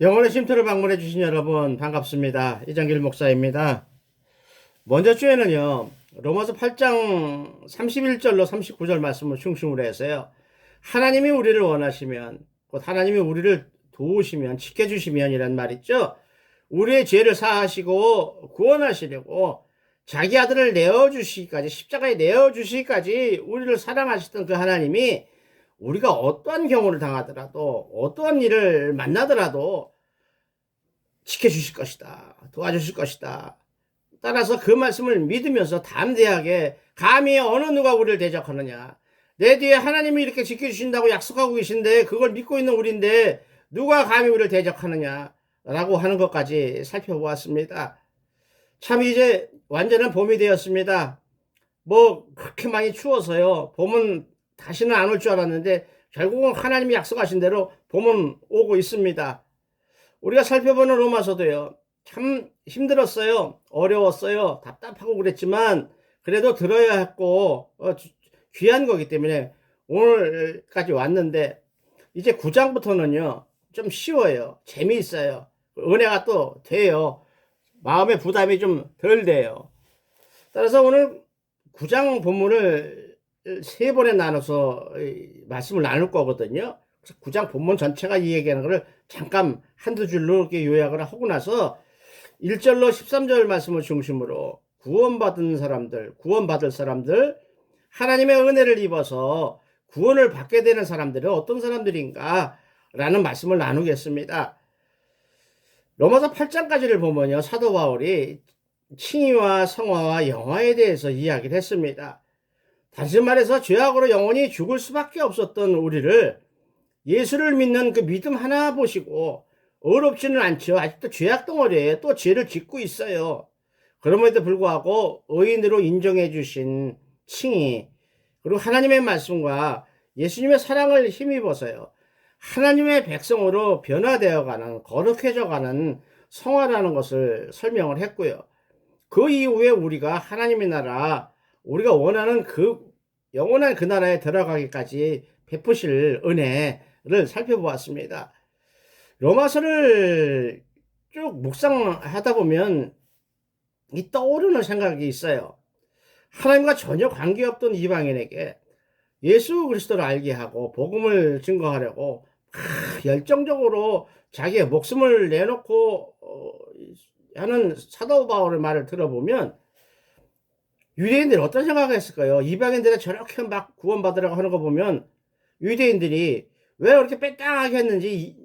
영혼의 쉼터를 방문해 주신 여러분 반갑습니다. 이정길 목사입니다. 먼저 주에는요, 로마서 8장 31절로 39절 말씀을 중심으로 해서요, 하나님이 우리를 원하시면, 곧 하나님이 우리를 도우시면, 지켜주시면 이란 말 있죠. 우리의 죄를 사하시고 구원하시려고 자기 아들을 내어주시기까지, 십자가에 내어주시기까지 우리를 사랑하시던 그 하나님이 우리가 어떠한 경우를 당하더라도, 어떠한 일을 만나더라도 지켜주실 것이다, 도와주실 것이다. 따라서 그 말씀을 믿으면서 담대하게, 감히 어느 누가 우리를 대적하느냐, 내 뒤에 하나님이 이렇게 지켜주신다고 약속하고 계신데 그걸 믿고 있는 우리인데 누가 감히 우리를 대적하느냐 라고 하는 것까지 살펴보았습니다. 참 이제 완전한 봄이 되었습니다. 뭐 그렇게 많이 추워서요, 봄은 다시는 안 올 줄 알았는데 결국은 하나님이 약속하신 대로 봄은 오고 있습니다. 우리가 살펴보는 로마서도요, 참 힘들었어요. 어려웠어요. 답답하고 그랬지만 그래도 들어야 했고 귀한 거기 때문에 오늘까지 왔는데, 이제 9장부터는요 좀 쉬워요. 재미있어요. 은혜가 또 돼요. 마음의 부담이 좀 덜 돼요. 따라서 오늘 9장 본문을 세 번에 나눠서 말씀을 나눌 거거든요. 그래서 9장 본문 전체가 이 얘기하는 것을 잠깐 한두 줄로 이렇게 요약을 하고 나서 1절로 13절 말씀을 중심으로 구원받은 사람들, 구원받을 사람들, 하나님의 은혜를 입어서 구원을 받게 되는 사람들은 어떤 사람들인가 라는 말씀을 나누겠습니다. 로마서 8장까지를 보면요, 사도 바울이 칭의와 성화와 영화에 대해서 이야기를 했습니다. 다시 말해서 죄악으로 영원히 죽을 수밖에 없었던 우리를 예수를 믿는 그 믿음 하나 보시고 어렵지는 않죠. 아직도 죄악 덩어리에 또 죄를 짓고 있어요. 그럼에도 불구하고 의인으로 인정해 주신 칭의, 그리고 하나님의 말씀과 예수님의 사랑을 힘입어서요, 하나님의 백성으로 변화되어가는, 거룩해져가는 성화라는 것을 설명을 했고요. 그 이후에 우리가 하나님의 나라, 우리가 원하는 그 영원한 그 나라에 들어가기까지 베푸실 은혜를 살펴보았습니다. 로마서를 쭉 묵상하다 보면 이 떠오르는 생각이 있어요. 하나님과 전혀 관계없던 이방인에게 예수 그리스도를 알게 하고 복음을 증거하려고 열정적으로 자기의 목숨을 내놓고 하는 사도 바울의 말을 들어보면 유대인들이 어떤 생각을 했을까요? 이방인들이 저렇게 막 구원받으려고 하는 거 보면 유대인들이 왜 그렇게 빼딱하게 했는지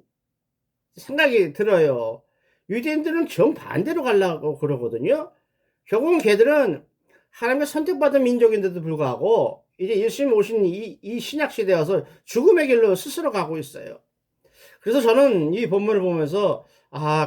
생각이 들어요. 유대인들은 정반대로 가려고 그러거든요. 결국은 걔들은 하나님의 선택받은 민족인데도 불구하고 이제 예수님 오신 이 신약 시대에 와서 죽음의 길로 스스로 가고 있어요. 그래서 저는 이 본문을 보면서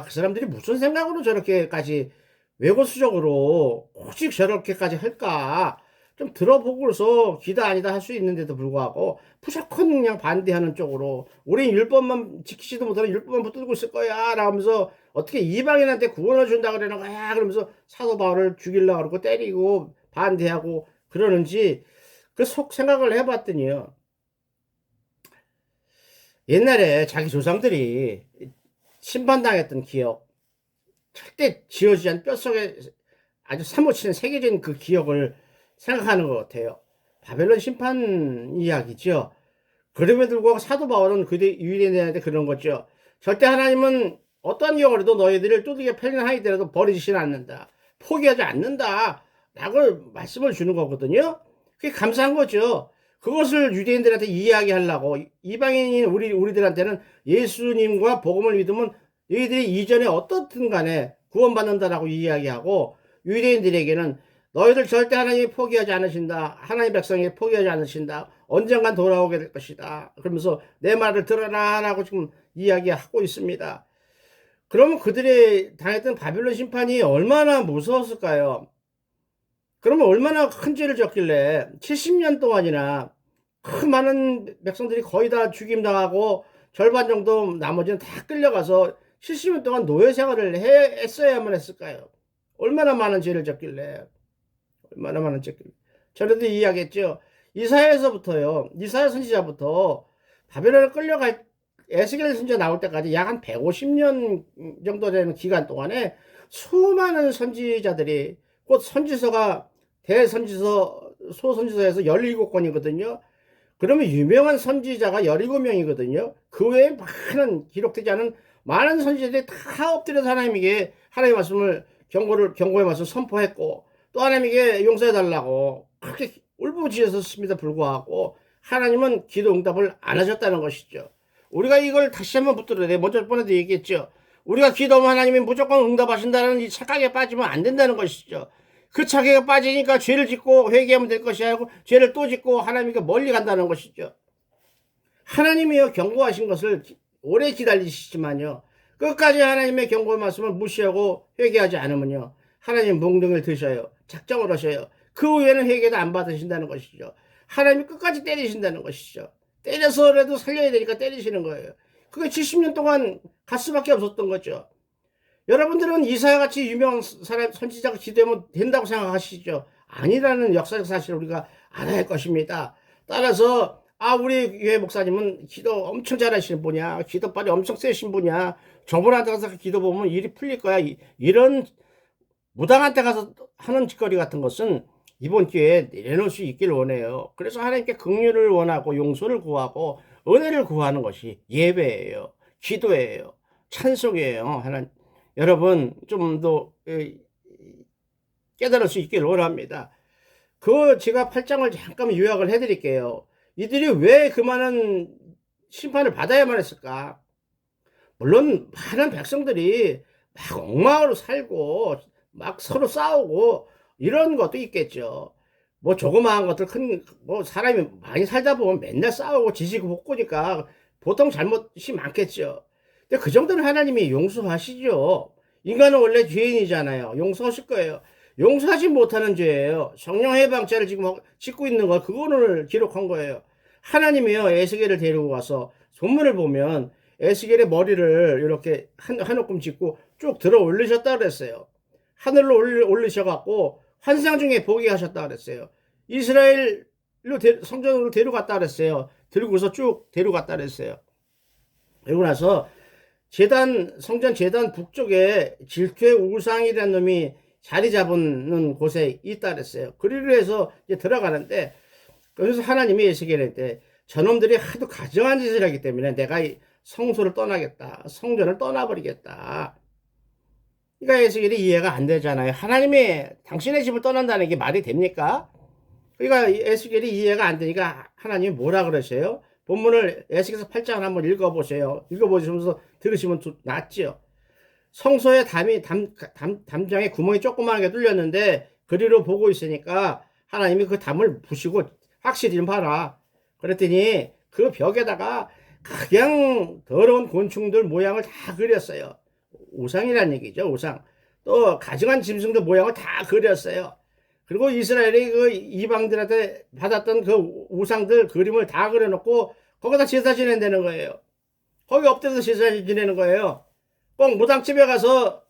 그 사람들이 무슨 생각으로 저렇게까지 외고수적으로 오직 저렇게까지 할까 좀 들어보고서 기다 아니다 할 수 있는데도 불구하고 무조건 그냥 반대하는 쪽으로, 우린 율법만 지키지도 못하는 율법만 붙들고 있을 거야 라면서 어떻게 이방인한테 구원을 준다 그러는 거야 그러면서 사도 바울을 죽이려고 그러고 때리고 반대하고 그러는지 그 속 생각을 해봤더니요, 옛날에 자기 조상들이 심판당했던 기억, 절대 지워지지 않은 뼛속에 아주 사무치는 새겨진 그 기억을 생각하는 것 같아요. 바벨론 심판 이야기죠. 그럼에도 불구하고 사도 바울은 유대인들한테 그런 거죠. 절대 하나님은 어떠한 경우라도 너희들을 두들겨 패는 하이더라도 버리지는 않는다, 포기하지 않는다 라고 말씀을 주는 거거든요. 그게 감사한 거죠. 그것을 유대인들한테 이야기하려고 이방인인 우리들한테는 예수님과 복음을 믿으면 너희들이 이전에 어떻든 간에 구원받는다라고 이야기하고, 유대인들에게는 너희들 절대 하나님이 포기하지 않으신다, 하나님 백성이 포기하지 않으신다, 언젠간 돌아오게 될 것이다 그러면서 내 말을 들어라 라고 지금 이야기하고 있습니다. 그러면 그들이 당했던 바빌론 심판이 얼마나 무서웠을까요? 그러면 얼마나 큰 죄를 졌길래 70년 동안이나 그 많은 백성들이 거의 다 죽임당하고 절반 정도 나머지는 다 끌려가서 70년 동안 노예 생활을 했어야만 했을까요? 얼마나 많은 죄를 졌길래, 얼마나 많은 죄를. 전에도 이야기했죠. 이사야에서부터요, 이사야 선지자부터 바벨론을 끌려갈 에스겔 선지자 나올 때까지 약 한 150년 정도 되는 기간 동안에 수많은 선지자들이, 곧 선지서가 대선지서, 소선지서에서 17권이거든요. 그러면 유명한 선지자가 17명이거든요. 그 외에 많은, 기록되지 않은 많은 선지자들이 다 엎드려서 하나님에게 하나님의 말씀을, 경고의 말씀을 선포했고, 또 하나님에게 용서해달라고 그렇게 울부짖었음에도 불구하고 하나님은 기도 응답을 안 하셨다는 것이죠. 우리가 이걸 다시 한번 붙들어야 돼. 먼저 번에도 얘기했죠. 우리가 기도하면 하나님이 무조건 응답하신다는 이 착각에 빠지면 안 된다는 것이죠. 그 착각에 빠지니까 죄를 짓고 회개하면 될 것이 아니고 죄를 또 짓고 하나님께 멀리 간다는 것이죠. 하나님이요, 경고하신 것을 오래 기다리시지만요, 끝까지 하나님의 경고의 말씀을 무시하고 회개하지 않으면요, 하나님 몽둥이를 드셔요. 작정을 하셔요. 그 후에는 회개도 안 받으신다는 것이죠. 하나님이 끝까지 때리신다는 것이죠. 때려서라도 살려야 되니까 때리시는 거예요. 그게 70년 동안 갈 수밖에 없었던 거죠. 여러분들은 이사야같이 유명한 사람, 선지자가 기도하면 된다고 생각하시죠? 아니라는 역사적 사실을 우리가 알아야 할 것입니다. 따라서 우리 교회 목사님은 기도 엄청 잘하시는 분이야, 기도빨이 엄청 세신 분이야, 저분한테 가서 기도 보면 일이 풀릴 거야, 이런 무당한테 가서 하는 짓거리 같은 것은 이번 기회에 내려놓을 수 있길 원해요. 그래서 하나님께 긍휼을 원하고 용서를 구하고 은혜를 구하는 것이 예배예요, 기도예요, 찬송이에요. 하나님, 여러분 좀 더 깨달을 수 있길 원합니다. 제가 8장을 잠깐 요약을 해드릴게요. 이들이 왜 그 많은 심판을 받아야만 했을까? 물론 많은 백성들이 막 엉망으로 살고 막 서로 싸우고 이런 것도 있겠죠. 뭐 조그마한 것들, 사람이 많이 살다 보면 맨날 싸우고 지지고 볶으니까 보통 잘못이 많겠죠. 근데 그 정도는 하나님이 용서하시죠. 인간은 원래 죄인이잖아요. 용서하실 거예요. 용서하지 못하는 죄예요. 성령 해방죄를 지금 짓고 있는 거, 그거를 기록한 거예요. 하나님이요, 에스겔을 데리고 가서 본문을 보면 에스겔의 머리를 이렇게 한 움큼 짚고 쭉 들어 올리셨다 그랬어요. 하늘로 올리셔갖고 환상 중에 보게 하셨다 그랬어요. 이스라엘로 성전으로 데려갔다 그랬어요. 들고서 쭉 데려갔다 그랬어요. 그리고 나서 성전 재단 북쪽에 질투의 우상이라는 놈이 자리 잡은 곳에 있다 그랬어요. 그리로 해서 이제 들어가는데, 그래서 하나님이 에스겔한테 저놈들이 하도 가정한 짓을 하기 때문에 내가 이 성소를 떠나겠다, 성전을 떠나버리겠다. 그러니까 에스겔이 이해가 안 되잖아요. 하나님이 당신의 집을 떠난다는 게 말이 됩니까? 그러니까 에스겔이 이해가 안 되니까 하나님이 뭐라 그러세요? 본문을 에스겔서 8장을 한번 읽어보세요. 읽어보시면서 들으시면 낫죠. 성소의 담장에 구멍이 조그맣게 뚫렸는데 그리로 보고 있으니까 하나님이 그 담을 부시고 확실히 좀 봐라. 그랬더니 그 벽에다가 그냥 더러운 곤충들 모양을 다 그렸어요. 우상이란 얘기죠, 우상. 또 가증한 짐승들 모양을 다 그렸어요. 그리고 이스라엘이 그 이방들한테 받았던 그 우상들 그림을 다 그려놓고 거기다 제사 지낸다는 거예요. 거기 엎드려서 제사 지내는 거예요. 꼭 무당집에 가서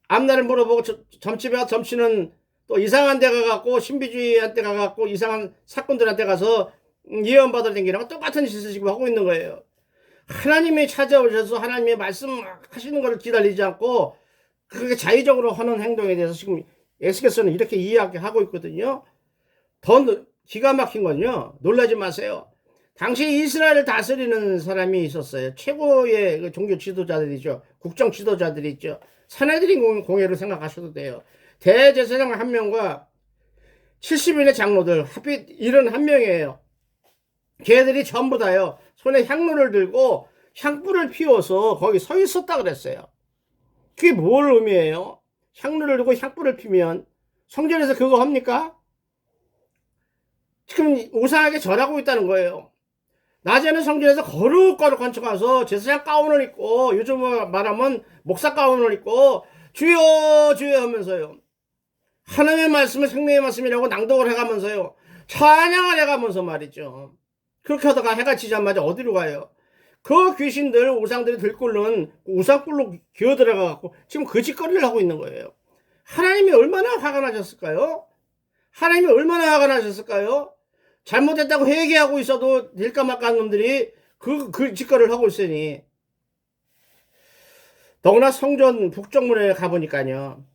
앞날을 물어보고 점집에 가서 점치는, 또 이상한 데 가갖고 신비주의한테 가갖고 이상한 사건들한테 가서 예언 받을 댕기랑 똑같은 짓을 지금 하고 있는 거예요. 하나님이 찾아오셔서 하나님의 말씀하시는 것을 기다리지 않고 그렇게 자의적으로 하는 행동에 대해서 지금 에스겔서는 이렇게 이야기하고 있거든요. 더 기가 막힌 건요, 놀라지 마세요. 당시 이스라엘을 다스리는 사람이 있었어요. 최고의 그 종교 지도자들이죠. 국정 지도자들이죠. 사내들인 공예로 생각하셔도 돼요. 대제사장 한 명과 70인의 장로들 합이 71명이에요. 걔들이 전부 다요, 손에 향로를 들고 향불을 피워서 거기 서 있었다 그랬어요. 그게 뭘 의미해요? 향로를 들고 향불을 피면 성전에서 그거 합니까? 지금 우상하게 절하고 있다는 거예요. 낮에는 성전에서 거룩거룩한 척 가서 제사장 가운을 입고, 요즘 말하면 목사 가운을 입고 주여 주여 하면서요, 하나님의 말씀을 생명의 말씀이라고 낭독을 해가면서요, 찬양을 해가면서 말이죠. 그렇게 하다가 해가 지자마자 어디로 가요? 그 귀신들, 우상들이 들끓는 우상굴로 기어들어가갖고 지금 그 짓거리를 하고 있는 거예요. 하나님이 얼마나 화가 나셨을까요? 하나님이 얼마나 화가 나셨을까요? 잘못했다고 회개하고 있어도 될까 말까 하는 놈들이 그 짓거리를 하고 있으니. 더구나 성전 북정문에 가보니까요.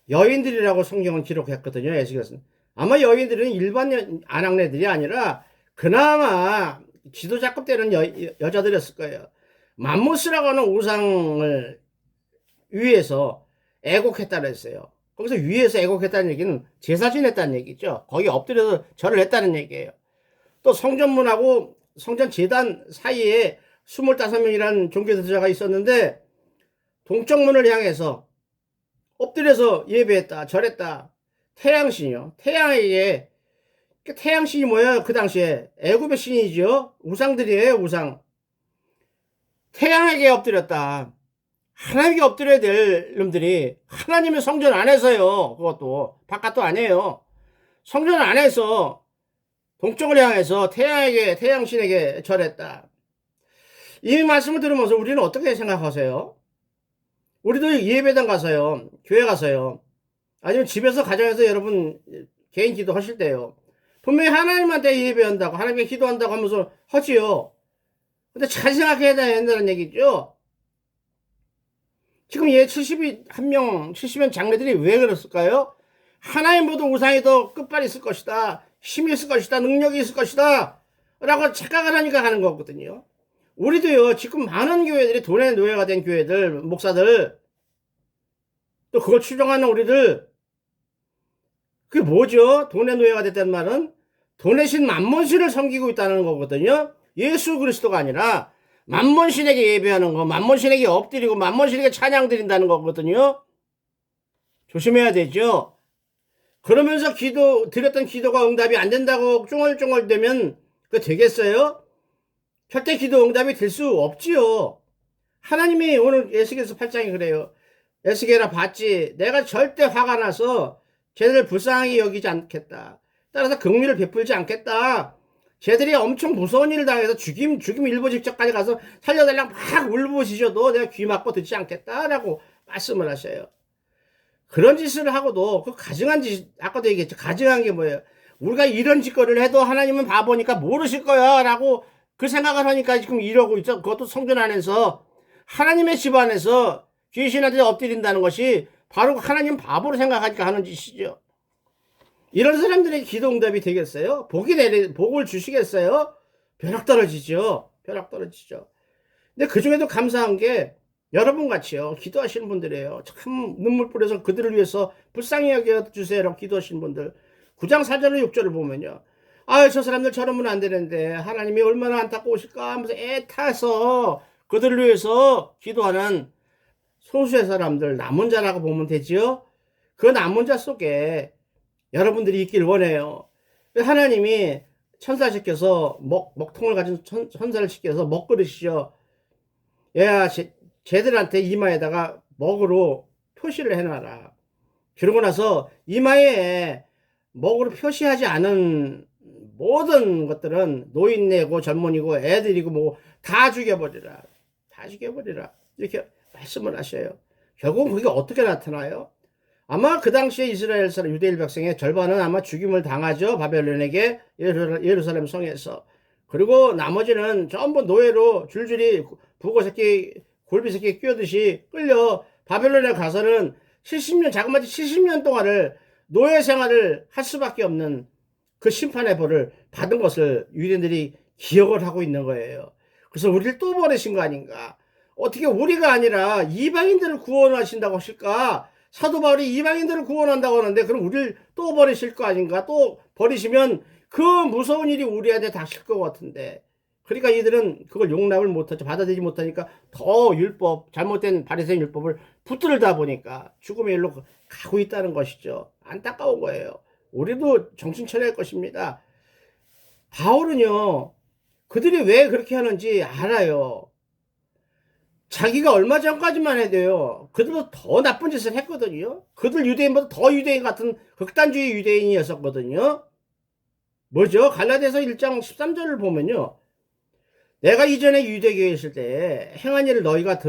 여인들이라고 성경은 기록했거든요. 에스겔서는. 아마 여인들은 일반 아낙네들이 아니라 그나마 지도자급 되는 여자들이었을 거예요. 맘모스라고 하는 우상을 위해서 애곡했다고 했어요. 거기서 위에서 애곡했다는 얘기는 제사 지냈다는 얘기죠. 거기 엎드려서 절을 했다는 얘기예요. 또 성전문하고 성전 제단 사이에 25명이라는 종교 지도자가 있었는데 동쪽문을 향해서 엎드려서 예배했다, 절했다. 태양신이요. 태양에게, 태양신이 뭐야? 그 당시에 애굽의 신이죠. 우상들이에요, 우상. 태양에게 엎드렸다. 하나님께 엎드려야 될 놈들이 하나님의 성전 안에서요. 그것도 바깥도 아니에요. 성전 안에서 동쪽을 향해서 태양신에게 절했다. 이 말씀을 들으면서 우리는 어떻게 생각하세요? 우리도 예배당 가서요, 교회 가서요, 아니면 집에서 가정에서 여러분 개인 기도 하실 때요, 분명히 하나님한테 예배한다고, 하나님께 기도한다고 하면서 하지요. 근데 잘 생각해야 된다는 얘기죠. 지금 70명 장로들이 왜 그랬을까요? 하나님보다 우상이 더 끝발이 있을 것이다, 힘이 있을 것이다, 능력이 있을 것이다 라고 착각을 하니까 하는 거거든요. 우리도요, 지금 많은 교회들이 돈의 노예가 된 교회들, 목사들, 또 그걸 추종하는 우리들, 그게 뭐죠? 돈의 노예가 됐다는 말은 돈의 신 만몬신을 섬기고 있다는 거거든요. 예수 그리스도가 아니라 만몬신에게 예배하는 거, 만몬신에게 엎드리고 만몬신에게 찬양 드린다는 거거든요. 조심해야 되죠. 그러면서 드렸던 기도가 응답이 안 된다고 쫑얼쫑얼대면 그거 되겠어요? 절대 기도 응답이 될 수 없지요. 하나님이 오늘 에스겔서 8장이 그래요. 에스겔아 봤지? 내가 절대 화가 나서 쟤들을 불쌍하게 여기지 않겠다. 따라서 긍휼을 베풀지 않겠다. 쟤들이 엄청 무서운 일을 당해서 죽임 일보 직전까지 가서 살려달라고 막 울부짖어도 내가 귀 막고 듣지 않겠다라고 말씀을 하셔요. 그런 짓을 하고도 그 가증한 짓, 아까도 얘기했죠. 가증한 게 뭐예요? 우리가 이런 짓거리를 해도 하나님은 바보니까 모르실 거야 라고 그 생각을 하니까 지금 이러고 있죠. 그것도 성전 안에서 하나님의 집 안에서 귀신한테 엎드린다는 것이 바로 하나님 바보로 생각하니까 하는 짓이죠. 이런 사람들에게 기도 응답이 되겠어요? 복을 주시겠어요? 벼락 떨어지죠. 벼락 떨어지죠. 근데 그 중에도 감사한 게 여러분 같이요, 기도하시는 분들이에요. 참 눈물 뿌려서 그들을 위해서 불쌍히 여겨주세요라고 기도하시는 분들. 9장 4절과 6절을 보면요, 아유 저 사람들 저러면 안 되는데 하나님이 얼마나 안타까우실까 하면서 애타서 그들을 위해서 기도하는 소수의 사람들, 남은 자라고 보면 되지요. 그 남은 자 속에 여러분들이 있길 원해요. 하나님이 천사 시켜서 먹통을 가진 천사를 시켜서 먹그릇이죠. 야, 쟤들한테 이마에다가 먹으로 표시를 해놔라. 그러고 나서 이마에 먹으로 표시하지 않은 모든 것들은 노인네고 젊은이고 애들이고 뭐 다 죽여버리라. 다 죽여버리라. 이렇게 말씀을 하셔요. 결국은 그게 어떻게 나타나요? 아마 그 당시에 이스라엘 사람, 유대인 백성의 절반은 아마 죽임을 당하죠. 바벨론에게, 예루살렘 성에서. 그리고 나머지는 전부 노예로 줄줄이 북어새끼, 굴비새끼 끼우듯이 끌려 바벨론에 가서는 70년, 자그마치 70년 동안을 노예 생활을 할 수밖에 없는 그 심판의 벌을 받은 것을 유대인들이 기억을 하고 있는 거예요. 그래서 우리를 또 버리신 거 아닌가? 어떻게 우리가 아니라 이방인들을 구원하신다고 하실까? 사도 바울이 이방인들을 구원한다고 하는데 그럼 우리를 또 버리실 거 아닌가? 또 버리시면 그 무서운 일이 우리한테 닥칠 것 같은데. 그러니까 이들은 그걸 용납을 못하죠. 받아들이지 못하니까 더 율법, 잘못된 바리새인 율법을 붙들다 보니까 죽음의 일로 가고 있다는 것이죠. 안타까운 거예요. 우리도 정신 차려야 할 것입니다. 바울은요, 그들이 왜 그렇게 하는지 알아요. 자기가 얼마 전까지만 해도요, 그들도 더 나쁜 짓을 했거든요. 그들 유대인보다 더 유대인 같은 극단주의 유대인이었었거든요. 뭐죠? 갈라디아서 1장 13절을 보면요, 내가 이전에 유대교회에 있을 때 행한 일을 너희가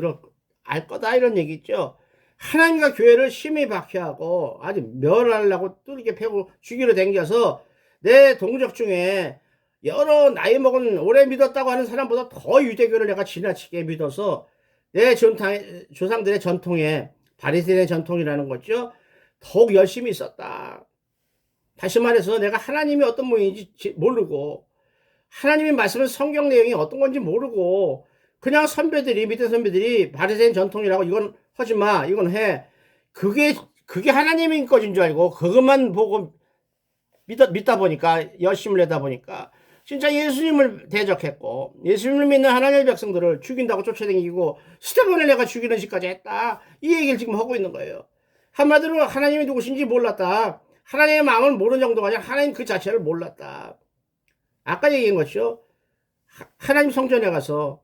알 거다 이런 얘기 있죠. 하나님과 교회를 심히 박해하고 아주 멸하려고 뚫게 패고 죽이러 댕겨서 내 동족 중에 여러 나이 먹은 오래 믿었다고 하는 사람보다 더 유대교를 내가 지나치게 믿어서 내 조상들의 전통에 바리새인의 전통이라는 거죠. 더욱 열심히 있었다. 다시 말해서 내가 하나님이 어떤 모양인지 모르고 하나님의 말씀은 성경 내용이 어떤 건지 모르고 그냥 선배들이 믿은 선배들이 바리새인 전통이라고 이건 하지 마 이건 해 그게 하나님인 것인 줄 알고 그것만 보고 믿다 보니까 열심을 내다 보니까 진짜 예수님을 대적했고 예수님을 믿는 하나님의 백성들을 죽인다고 쫓아다니고 스테반을 내가 죽이는 짓까지 했다. 이 얘기를 지금 하고 있는 거예요. 한마디로 하나님이 누구신지 몰랐다. 하나님의 마음을 모르는 정도가 아니라 하나님 그 자체를 몰랐다. 아까 얘기한 것이죠. 하나님 성전에 가서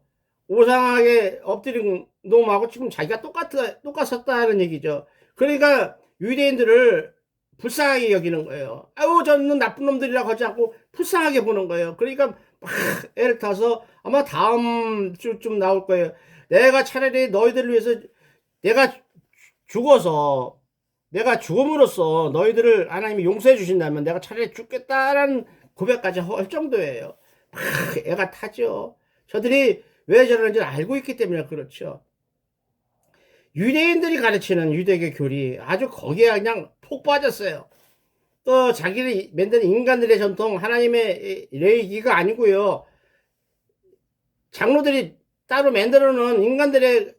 오상하게 엎드린 놈하고 지금 자기가 똑같았다는 얘기죠. 그러니까 유대인들을 불쌍하게 여기는 거예요. 아유 저는 나쁜 놈들이라고 하지 않고 불쌍하게 보는 거예요. 그러니까 막 애를 타서 아마 다음 주쯤 나올 거예요. 내가 차라리 너희들을 위해서 내가 죽음으로써 너희들을 하나님이 용서해 주신다면 내가 차라리 죽겠다라는 고백까지 할 정도예요. 막 애가 타죠. 저들이 왜 저러는지 알고 있기 때문에 그렇죠. 유대인들이 가르치는 유대교 교리 아주 거기에 그냥 폭 빠졌어요. 또 자기를 만든 인간들의 전통 하나님의 레이기가 아니고요. 장로들이 따로 만들어 놓은 인간들의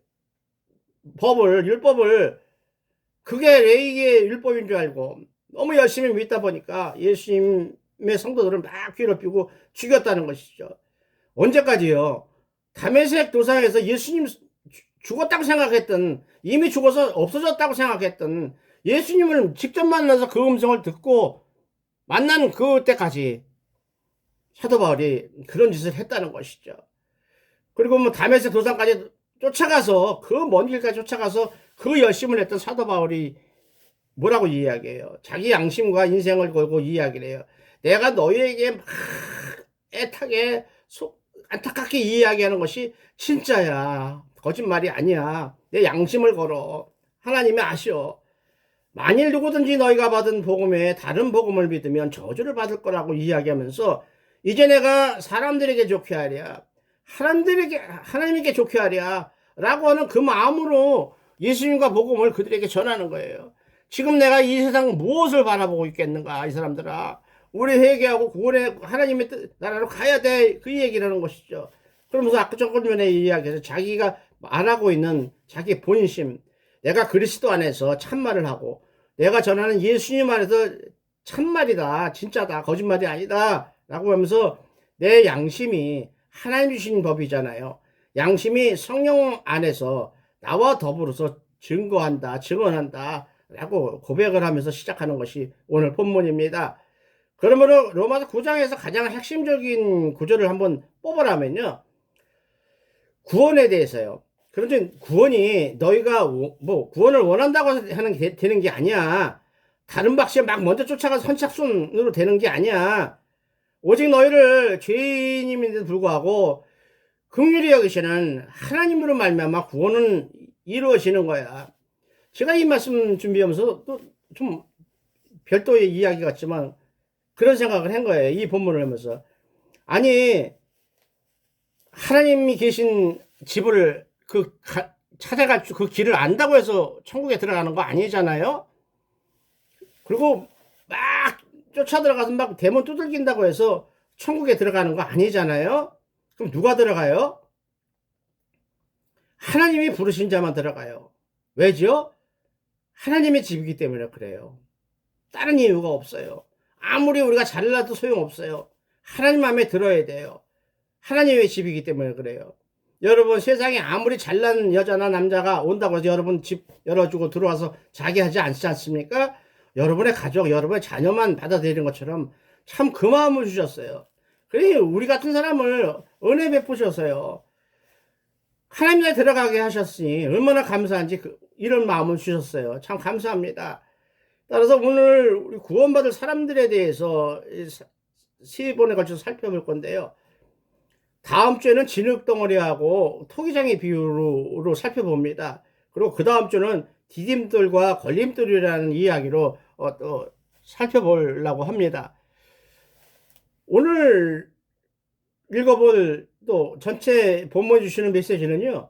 율법을 그게 레이기의 율법인 줄 알고 너무 열심히 믿다 보니까 예수님의 성도들을 막 괴롭히고 죽였다는 것이죠. 언제까지요? 다메섹 도상에서 예수님 죽었다고 생각했던 이미 죽어서 없어졌다고 생각했던 예수님을 직접 만나서 그 음성을 듣고 만나는 그때까지 사도 바울이 그런 짓을 했다는 것이죠. 그리고 뭐 다메섹 도상까지 쫓아가서 그 먼 길까지 쫓아가서 그 열심을 했던 사도 바울이 뭐라고 이야기해요? 자기 양심과 인생을 걸고 이야기를 해요. 내가 너희에게 막 애타게 안타깝게 이야기하는 것이 진짜야. 거짓말이 아니야. 내 양심을 걸어. 하나님이 아시오. 만일 누구든지 너희가 받은 복음에 다른 복음을 믿으면 저주를 받을 거라고 이야기하면서 이제 내가 사람들에게 좋게 하랴. 하나님에게 좋게 하랴. 라고 하는 그 마음으로 예수님과 복음을 그들에게 전하는 거예요. 지금 내가 이 세상 무엇을 바라보고 있겠는가 이 사람들아. 우리 회개하고 구원의 하나님의 나라로 가야 돼. 그 얘기를 하는 것이죠. 그러면서 아까 조금 전에 이야기해서 자기가 말하고 있는 자기 본심, 내가 그리스도 안에서 참말을 하고 내가 전하는 예수님 안에서 참말이다, 진짜다, 거짓말이 아니다 라고 하면서 내 양심이 하나님 주신 법이잖아요. 양심이 성령 안에서 나와 더불어서 증언한다 라고 고백을 하면서 시작하는 것이 오늘 본문입니다. 그러므로 로마서 9장에서 가장 핵심적인 구절을 한번 뽑아라면요. 구원에 대해서요. 그런데 구원이 너희가 구원을 원한다고 하는 게 되는 게 아니야. 다른 박씨에 막 먼저 쫓아가서 선착순으로 되는 게 아니야. 오직 너희를 죄인임에도 불구하고 긍휼히 여기시는 하나님으로 말미암아 구원은 이루어지는 거야. 제가 이 말씀 준비하면서 또 좀 별도의 이야기 같지만 그런 생각을 한 거예요. 이 본문을 하면서. 아니 하나님이 계신 집을 찾아갈 그 길을 안다고 해서 천국에 들어가는 거 아니잖아요. 그리고 막 쫓아 들어가서 막 대문 두들긴다고 해서 천국에 들어가는 거 아니잖아요. 그럼 누가 들어가요? 하나님이 부르신 자만 들어가요. 왜죠? 하나님의 집이기 때문에 그래요. 다른 이유가 없어요. 아무리 우리가 잘나도 소용없어요. 하나님 마음에 들어야 돼요. 하나님의 집이기 때문에 그래요. 여러분 세상에 아무리 잘난 여자나 남자가 온다고 해서 여러분 집 열어주고 들어와서 자기 하지 않지 않습니까? 여러분의 가족, 여러분의 자녀만 받아들이는 것처럼 참 그 마음을 주셨어요. 그래 우리 같은 사람을 은혜 베푸셔서요. 하나님에 들어가게 하셨으니 얼마나 감사한지 이런 마음을 주셨어요. 참 감사합니다. 따라서 오늘 우리 구원받을 사람들에 대해서 세 번에 걸쳐서 살펴볼 건데요. 다음 주에는 진흙덩어리하고 토기장의 비유로 살펴봅니다. 그리고 그 다음 주는 디딤돌과 걸림돌이라는 이야기로 또 살펴보려고 합니다. 오늘 읽어볼 또 전체 본문에 주시는 메시지는요.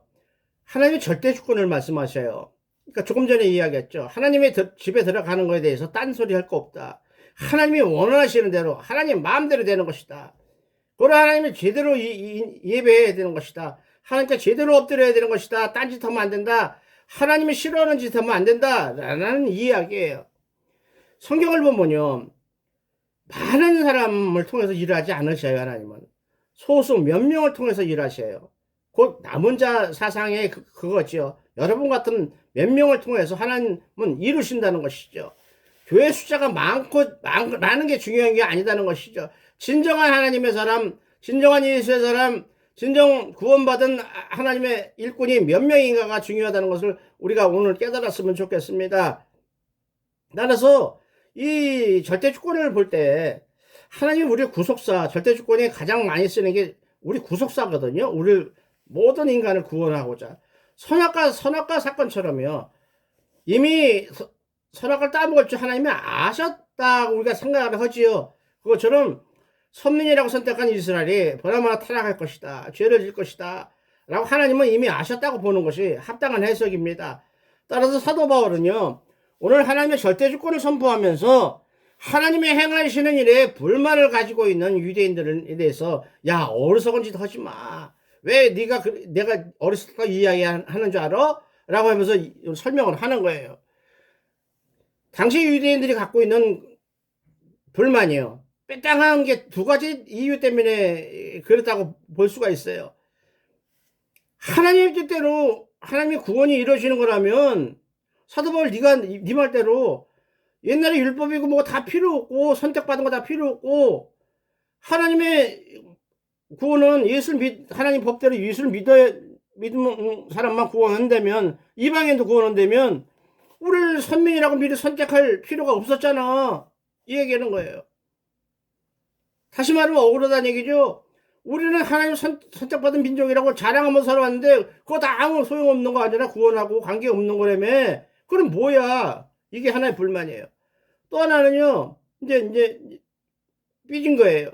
하나님의 절대 주권을 말씀하셔요. 그러니까 조금 전에 이야기했죠. 하나님의 집에 들어가는 것에 대해서 딴소리 할 거 없다. 하나님이 원하시는 대로 하나님 마음대로 되는 것이다. 그걸 하나님을 제대로 예배해야 되는 것이다. 하나님께 제대로 엎드려야 되는 것이다. 딴짓 하면 안 된다. 하나님이 싫어하는 짓 하면 안 된다. 라는 이야기예요. 성경을 보면요. 많은 사람을 통해서 일하지 않으셔요. 하나님은. 소수 몇 명을 통해서 일하셔요. 곧 남은 자 사상의 그거죠. 여러분 같은 몇 명을 통해서 하나님은 이루신다는 것이죠. 교회 숫자가 많은 게 중요한 게 아니다는 것이죠. 진정한 하나님의 사람, 진정한 예수의 사람, 진정 구원받은 하나님의 일꾼이 몇 명인가가 중요하다는 것을 우리가 오늘 깨달았으면 좋겠습니다. 따라서 이 절대주권을 볼 때 하나님 우리 구속사, 절대주권이 가장 많이 쓰는 게 우리 구속사거든요. 우리 모든 인간을 구원하고자. 선악과 사건처럼요. 이미 선악을 따먹을 줄 하나님이 아셨다고 우리가 생각을 하지요. 그것처럼 선민이라고 선택한 이스라엘이 보나마나 타락할 것이다. 죄를 질 것이다. 라고 하나님은 이미 아셨다고 보는 것이 합당한 해석입니다. 따라서 사도 바울은요. 오늘 하나님의 절대주권을 선포하면서 하나님의 행하시는 일에 불만을 가지고 있는 유대인들에 대해서 야 어리석은 짓 하지 마. 왜 내가 어리석다고 이야기하는 줄 알아? 라고 하면서 설명을 하는 거예요. 당시 유대인들이 갖고 있는 불만이요. 빼땅한 게 두 가지 이유 때문에 그렇다고 볼 수가 있어요. 하나님의 뜻대로 하나님의 구원이 이루어지는 거라면 사도 바울 네 말대로 옛날에 율법이고 뭐 다 필요 없고 선택받은 거 다 필요 없고 하나님의 구원은 하나님 법대로 예수를 믿는 사람만 구원한다면 이방인도 구원한다면 우리를 선민이라고 미리 선택할 필요가 없었잖아. 이 얘기하는 거예요. 다시 말하면 억울하다는 얘기죠. 우리는 하나님 선택받은 민족이라고 자랑하면서 살아왔는데 그거 다 아무 소용없는 거 아니라 구원하고 관계없는 거라며. 그럼 뭐야. 이게 하나의 불만이에요. 또 하나는요. 이제 삐진 거예요.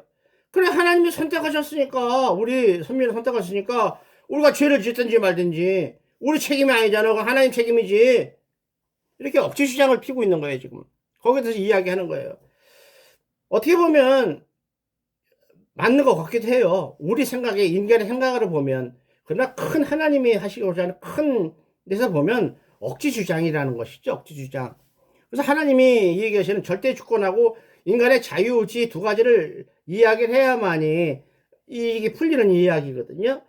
그래 하나님이 선택하셨으니까 우리 선민을 선택하셨으니까 우리가 죄를 짓든지 말든지 우리 책임이 아니잖아. 그건 하나님 책임이지. 이렇게 억지 주장을 피고 있는 거예요 지금. 거기에 대해서 이야기하는 거예요. 어떻게 보면 맞는 것 같기도 해요. 우리 생각에 인간의 생각으로 보면 그러나 큰 하나님이 하시고자 하는 큰 데서 보면 억지 주장이라는 것이죠. 억지 주장. 그래서 하나님이 얘기하시는 절대 주권하고 인간의 자유의지 두 가지를 이야기를 해야만이 이게 풀리는 이야기거든요.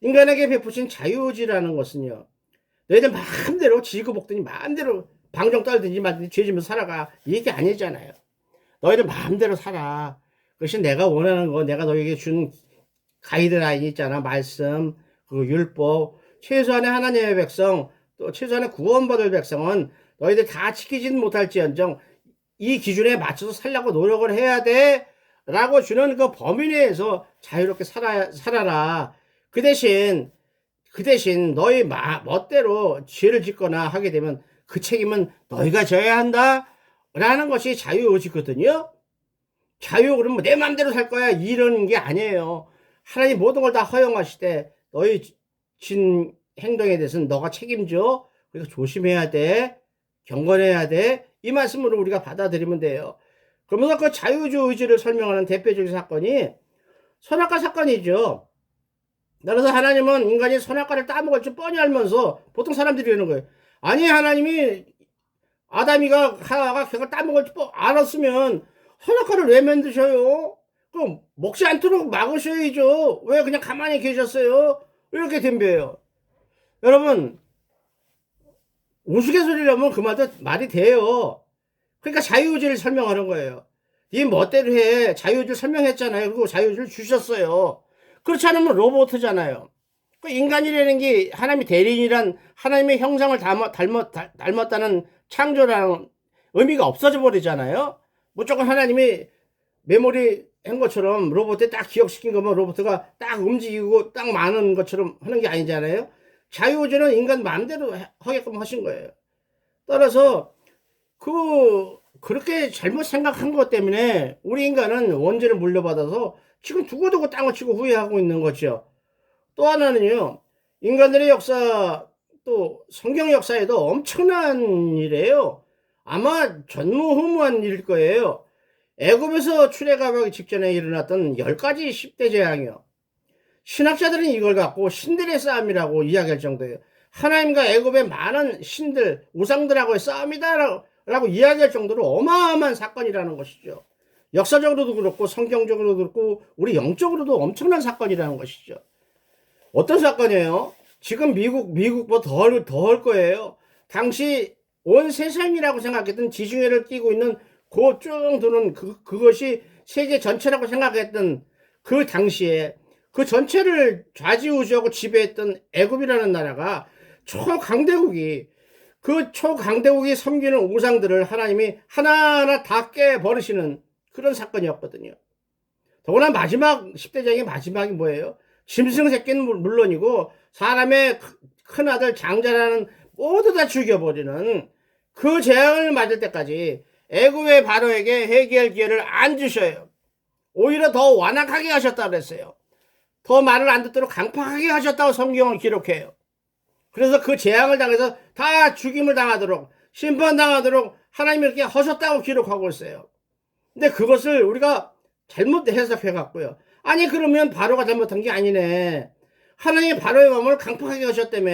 인간에게 베푸신 자유의지라는 것은요. 너희들 마음대로 지고 먹든지 마음대로 방정 떨든지 말든지 죄지면서 살아가. 이게 아니잖아요. 너희들 마음대로 살아. 그것이 내가 원하는 거, 내가 너에게 준 가이드라인 있잖아. 말씀, 그 율법, 최소한의 하나님의 백성, 또 최소한의 구원받을 백성은 너희들 다 지키지는 못할지언정 이 기준에 맞춰서 살려고 노력을 해야 돼. 라고 주는 그 범위 내에서 자유롭게 살아라. 그 대신 너희 멋대로 죄를 짓거나 하게 되면 그 책임은 너희가 져야 한다. 라는 것이 자유의지거든요. 자유 그러면 내 마음대로 살 거야 이런 게 아니에요. 하나님 모든 걸 다 허용하시되 너희 진 행동에 대해서는 너가 책임져. 그래서 조심해야 돼. 경건해야 돼. 이 말씀으로 우리가 받아들이면 돼요. 그러면서 그 자유의지를 설명하는 대표적인 사건이 선악과 사건이죠. 따라서 하나님은 인간이 선악과를 따먹을 줄 뻔히 알면서 보통 사람들이 이러는 거예요. 아니 하나님이 하와가 걔가 따먹을 줄 알았으면 선악과를 왜 만드셔요? 그럼 먹지 않도록 막으셔야죠. 왜 그냥 가만히 계셨어요? 이렇게 덤벼요. 여러분 우스갯소리라면 그 말이 돼요. 그러니까 자유의지를 설명하는 거예요. 네 멋대로 해. 자유의지를 설명했잖아요. 그리고 자유의지를 주셨어요. 그렇지 않으면 로봇이잖아요. 그 인간이라는 게 하나님의 대리인이란 하나님의 형상을 닮았다는 창조라는 의미가 없어져 버리잖아요. 무조건 하나님이 메모리 한 것처럼 로봇에 딱 기억시킨 거면 로봇가 딱 움직이고 딱 많은 것처럼 하는 게 아니잖아요. 자유의지는 인간 마음대로 하게끔 하신 거예요. 따라서 그렇게 잘못 생각한 것 때문에 우리 인간은 원죄를 물려받아서 지금 두고두고 땅을 치고 후회하고 있는 거죠. 또 하나는요, 인간들의 역사, 또 성경 역사에도 엄청난 일이에요. 아마 전무후무한 일일 거예요. 애굽에서 출애굽하기 직전에 일어났던 10가지 10대 재앙이요. 신학자들은 이걸 갖고 신들의 싸움이라고 이야기할 정도예요. 하나님과 애굽의 많은 신들, 우상들하고의 싸움이다라고 이야기할 정도로 어마어마한 사건이라는 것이죠. 역사적으로도 그렇고 성경적으로도 그렇고 우리 영적으로도 엄청난 사건이라는 것이죠. 어떤 사건이에요? 지금 미국보다 더할 거예요. 당시 온 세상이라고 생각했던 지중해를 끼고 있는 그 쭉 도는 그것이 세계 전체라고 생각했던 그 당시에 그 전체를 좌지우지하고 지배했던 애굽이라는 나라가 초강대국이 그 초강대국이 섬기는 우상들을 하나님이 하나하나 다 깨버리시는 그런 사건이었거든요. 더구나 마지막 10대 재앙의 마지막이 뭐예요? 짐승 새끼는 물론이고 사람의 큰아들 장자라는 모두 다 죽여버리는 그 재앙을 맞을 때까지 애굽의 바로에게 회개할 기회를 안 주셔요. 오히려 더 완악하게 하셨다고 그랬어요. 더 말을 안 듣도록 강팍하게 하셨다고 성경을 기록해요. 그래서 그 재앙을 당해서 다 죽임을 당하도록 심판당하도록 하나님이 이렇게 하셨다고 기록하고 있어요. 근데 그것을 우리가 잘못 해석해 갖고요. 아니 그러면 바로가 잘못한 게 아니네. 하나님이 바로의 마음을 강팍하게 하셨다며.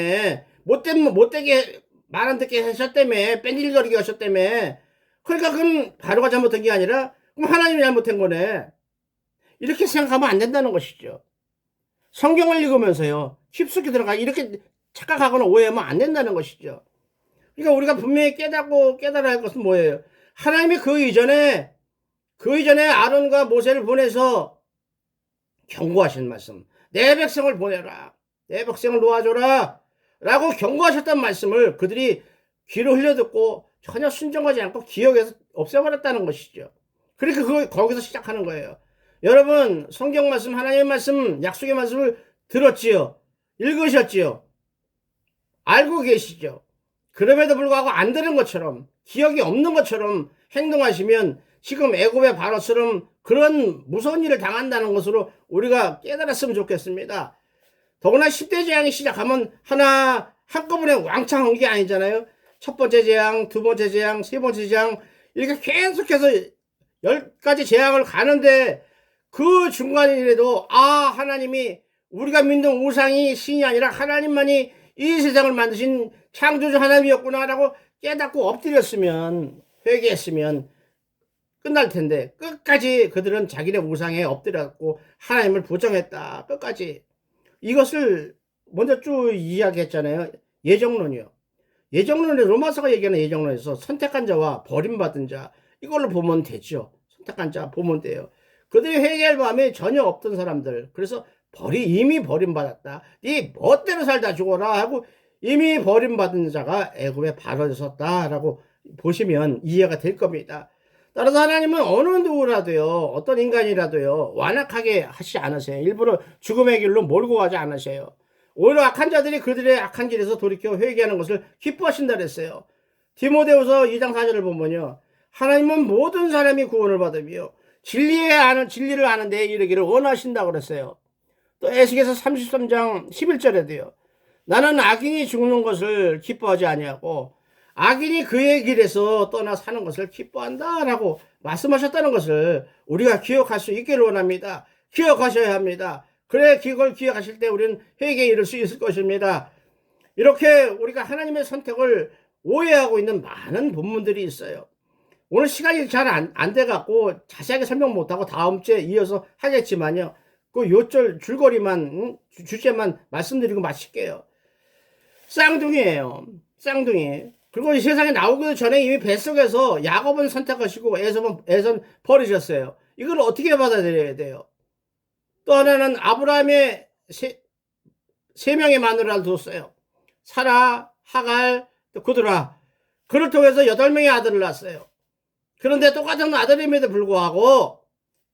못되게 말 안 듣게 하셨다며. 뺀질거리게 하셨다며. 그러니까 그건 바로가 잘못한 게 아니라 그럼 하나님이 잘못한 거네. 이렇게 생각하면 안 된다는 것이죠. 성경을 읽으면서요. 깊숙이 들어가 이렇게 착각하거나 오해하면 안 된다는 것이죠. 그러니까 우리가 분명히 깨달아야 할 것은 뭐예요? 하나님이 그 이전에 아론과 모세를 보내서 경고하신 말씀. 내 백성을 보내라. 내 백성을 놓아줘라. 라고 경고하셨던 말씀을 그들이 귀로 흘려듣고 전혀 순종하지 않고 기억에서 없애버렸다는 것이죠. 그러니까 거기서 시작하는 거예요. 여러분 성경 말씀, 하나님의 말씀, 약속의 말씀을 들었지요. 읽으셨지요. 알고 계시죠. 그럼에도 불구하고 안 들은 것처럼 기억이 없는 것처럼 행동하시면 지금 애굽의 바로처럼 그런 무서운 일을 당한다는 것으로 우리가 깨달았으면 좋겠습니다. 더구나 10대 재앙이 시작하면 한꺼번에 왕창 온 게 아니잖아요. 첫 번째 재앙, 두 번째 재앙, 세 번째 재앙 이렇게 계속해서 10가지 재앙을 가는데 그 중간이라도 하나님이 우리가 믿는 우상이 신이 아니라 하나님만이 이 세상을 만드신 창조주 하나님이었구나 라고 깨닫고 엎드렸으면 회개했으면 끝날 텐데 끝까지 그들은 자기네 우상에 엎드렸고 하나님을 부정했다. 끝까지. 이것을 먼저 쭉 이야기했잖아요. 예정론이요. 예정론에 로마서가 얘기하는 예정론에서 선택한 자와 버림받은 자 이걸로 보면 되죠. 선택한 자 보면 돼요. 그들이 회개할 마음이 전혀 없던 사람들. 그래서 이미 버림받았다. 네 멋대로 살다 죽어라 하고 이미 버림받은 자가 애굽에 바로 섰다라고 보시면 이해가 될 겁니다. 따라서 하나님은 어느 누구라도요, 어떤 인간이라도요, 완악하게 하시지 않으세요. 일부러 죽음의 길로 몰고 가지 않으세요. 오히려 악한 자들이 그들의 악한 길에서 돌이켜 회개하는 것을 기뻐하신다 그랬어요. 디모데후서 2장 4절을 보면요. 하나님은 모든 사람이 구원을 받으며 진리를 아는 데에 이르기를 원하신다고 그랬어요. 또 에스겔서 33장 11절에도요. 나는 악인이 죽는 것을 기뻐하지 아니하고 악인이 그의 길에서 떠나 사는 것을 기뻐한다 라고 말씀하셨다는 것을 우리가 기억할 수 있기를 원합니다. 기억하셔야 합니다. 그래 그걸 기억하실 때 우리는 회개에 이를 수 있을 것입니다. 이렇게 우리가 하나님의 선택을 오해하고 있는 많은 본문들이 있어요. 오늘 시간이 잘 안 돼갖고 자세하게 설명 못하고 다음 주에 이어서 하겠지만요. 그 요절 줄거리만 주제만 말씀드리고 마칠게요. 쌍둥이에요. 쌍둥이. 그리고 이 세상에 나오기도 전에 이미 뱃속에서 야곱은 선택하시고 에서는 버리셨어요. 이걸 어떻게 받아들여야 돼요? 또 하나는 아브라함의 세 명의 마누라를 뒀어요. 사라, 하갈, 또 구드라. 그를 통해서 8명의 아들을 낳았어요. 그런데 똑같은 아들임에도 불구하고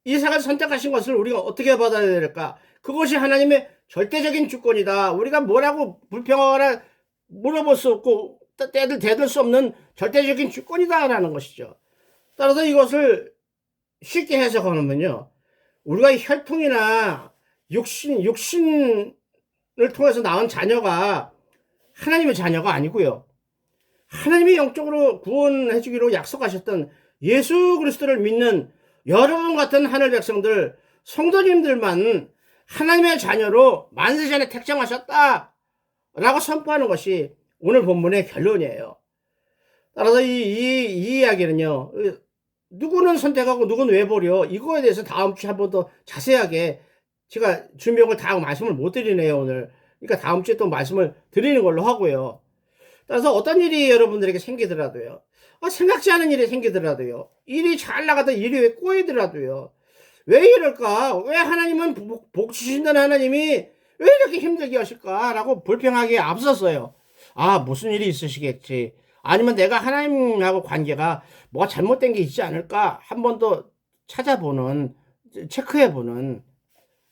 이삭을 선택하신 것을 우리가 어떻게 받아들여야 될까? 그것이 하나님의 절대적인 주권이다. 우리가 뭐라고 불평하거나 물어볼 수 없고 대들 수 없는 절대적인 주권이다라는 것이죠. 따라서 이것을 쉽게 해석하면요. 우리가 혈통이나 육신을 통해서 낳은 자녀가 하나님의 자녀가 아니고요. 하나님이 영적으로 구원해 주기로 약속하셨던 예수 그리스도를 믿는 여러분 같은 하늘 백성들, 성도님들만 하나님의 자녀로 만세 전에 택정하셨다 라고 선포하는 것이 오늘 본문의 결론이에요. 따라서 이 이야기는요, 누구는 선택하고 누구는 왜 버려, 이거에 대해서 다음 주에 한 번 더 자세하게 제가 준비한 걸 다 말씀을 못 드리네요, 오늘. 그러니까 다음 주에 또 말씀을 드리는 걸로 하고요. 따라서 어떤 일이 여러분들에게 생기더라도요, 생각지 않은 일이 생기더라도요, 일이 잘 나가다 일이 왜 꼬이더라도요, 왜 이럴까? 왜 하나님은 복 주신다는 하나님이 왜 이렇게 힘들게 하실까? 라고 불평하기에 앞섰어요. 무슨 일이 있으시겠지. 아니면 내가 하나님하고 관계가 뭐가 잘못된 게 있지 않을까? 한 번 더 찾아보는, 체크해보는,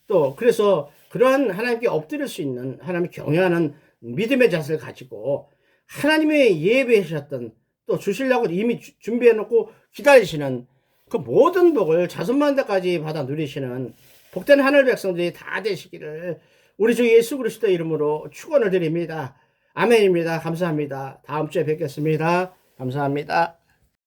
또 그래서 그러한 하나님께 엎드릴 수 있는, 하나님을 경외하는 믿음의 자세를 가지고 하나님의 예배하셨던, 또 주시려고 이미 준비해놓고 기다리시는 그 모든 복을 자손만대까지 받아 누리시는 복된 하늘 백성들이 다 되시기를 우리 주 예수 그리스도 이름으로 축원을 드립니다. 아멘입니다. 감사합니다. 다음 주에 뵙겠습니다. 감사합니다.